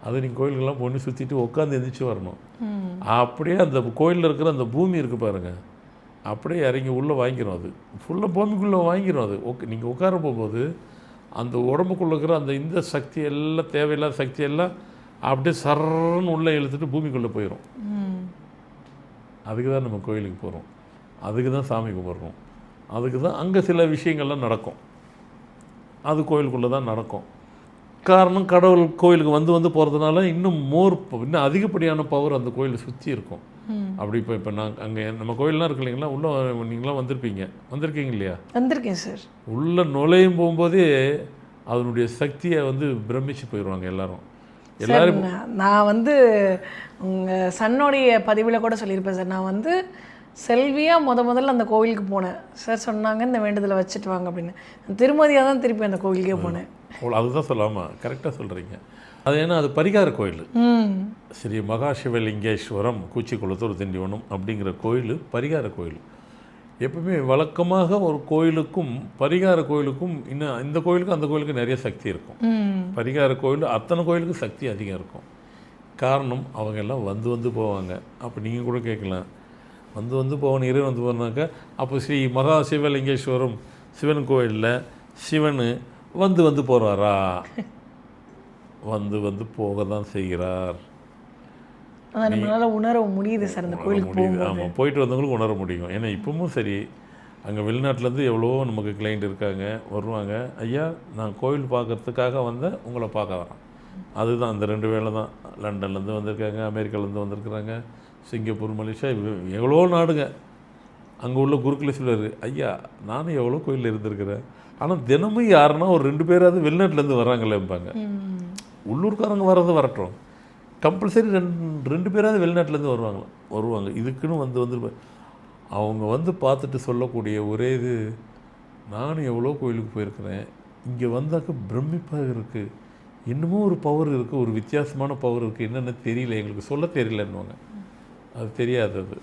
அது நீங்கள் கோயிலுக்கெல்லாம் பொண்ணு சுற்றிட்டு உட்காந்து எழுந்திரிச்சு வரணும். அப்படியே அந்த கோயிலில் இருக்கிற அந்த பூமி இருக்குது பாருங்கள், அப்படியே இறங்கி உள்ளே வாங்கிடும். அது ஃபுல்லாக பூமிக்குள்ளே வாங்கிடும். அது நீங்கள் உட்கார போகும்போது அந்த உடம்புக்குள்ளே இருக்கிற அந்த இந்த சக்தி எல்லாம், தேவையில்லாத சக்தி எல்லாம் அப்படியே சரன்னு உள்ளே இழுத்துட்டு பூமிக்குள்ளே போயிடும். அதுக்கு தான் நம்ம கோயிலுக்கு போகிறோம், அதுக்கு தான் சாமி கும்பிட்றோம், அதுக்கு தான் அங்கே சில விஷயங்கள்லாம் நடக்கும். அது கோயிலுக்குள்ளே தான் நடக்கும். காரணம், கடவுள் கோயிலுக்கு வந்து போகிறதுனால இன்னும் இன்னும் அதிகப்படியான பவர் அந்த கோயிலை சுற்றி இருக்கும். அப்படி இப்போ நான் அங்கே நம்ம கோயிலெலாம் இருக்கு இல்லைங்களா, உள்ளே நீங்களாம் வந்திருக்கீங்க இல்லையா? வந்திருக்கேன் சார். உள்ளே நுழையும் போகும்போதே அதனுடைய சக்தியை பிரமிச்சு போயிடுவாங்க எல்லாரும். நான் உங்கள் சன்னுடைய பதிவில் கூட சொல்லியிருப்பேன் சார். நான் செல்வியாக முதல்ல அந்த கோவிலுக்கு போனேன் சார். சொன்னாங்க இந்த வேண்டுதலை வச்சுட்டு வாங்க அப்படின்னு. திருமதியாக தான் திருப்பி அந்த கோவிலுக்கே போனேன். அதுதான் சொல்லாமல் கரெக்டாக சொல்கிறீங்க. அது ஏன்னா அது பரிகார கோயில். ஸ்ரீ மகாசிவலிங்கேஸ்வரம் கூச்சிக்குளத்தூர் திண்டிவனம் அப்படிங்கிற கோயில் பரிகார கோயில். எப்பவுமே வழக்கமாக ஒரு கோயிலுக்கும் பரிகார கோயிலுக்கும் இன்னும் இந்த கோயிலுக்கும் அந்த கோயிலுக்கும் நிறைய சக்தி இருக்கும். பரிகார கோயில் அத்தனை கோயிலுக்கும் சக்தி அதிகம் இருக்கும். காரணம், அவங்க எல்லாம் வந்து போவாங்க. அப்போ நீங்கள் கூட கேட்கலாம், வந்து போகணும், இறைவன் போனாக்கா அப்போ ஸ்ரீ மகா சிவலிங்கேஸ்வரம் சிவன் கோயிலில் சிவன் வந்து போகிறாரா? வந்து போக தான் செய்கிறார். நம்மளால் உணர முடியுது சார் அந்த கோயிலுக்கு முடியுது. ஆமாம், போயிட்டு வந்தவங்களுக்கு உணர முடியும். ஏன்னா இப்பவும் சரி, அங்கே வெளிநாட்டிலேருந்து எவ்வளோ நமக்கு கிளைண்ட் இருக்காங்க, வருவாங்க. ஐயா நான் கோயில் பார்க்குறதுக்காக வந்தேன், உங்களை பார்க்க வரேன். அதுதான் அந்த 2 வேளை தான். லண்டன்லேருந்து வந்திருக்காங்க, அமெரிக்காலேருந்து வந்திருக்கிறாங்க, சிங்கப்பூர், மலேசியா, எவ்வளோ நாடுங்க. அங்கே உள்ள குருக்களை சொல்லுவார், ஐயா நானும் எவ்வளோ கோயிலில் இருந்திருக்கிறேன், ஆனால் தினமும் யாருன்னா ஒரு 2 பேராவது வெளிநாட்டிலேருந்து வர்றாங்களேம்பாங்க. உள்ளூர்காரங்க வர்றது வரட்டும், கம்பல்சரி 2 பேராவது வெளிநாட்டிலேருந்து வருவாங்க. இதுக்குன்னு வந்து அவங்க பார்த்துட்டு சொல்லக்கூடிய ஒரே இது, நானும் எவ்வளோ கோயிலுக்கு போயிருக்கிறேன், இங்கே வந்தாக்க பிரமிப்பாக இருக்குது, இன்னமும் ஒரு பவர் இருக்குது, ஒரு வித்தியாசமான பவர் இருக்குது, என்னென்ன தெரியல, எங்களுக்கு சொல்ல தெரியலன்னுவாங்க. அது தெரியாது. அது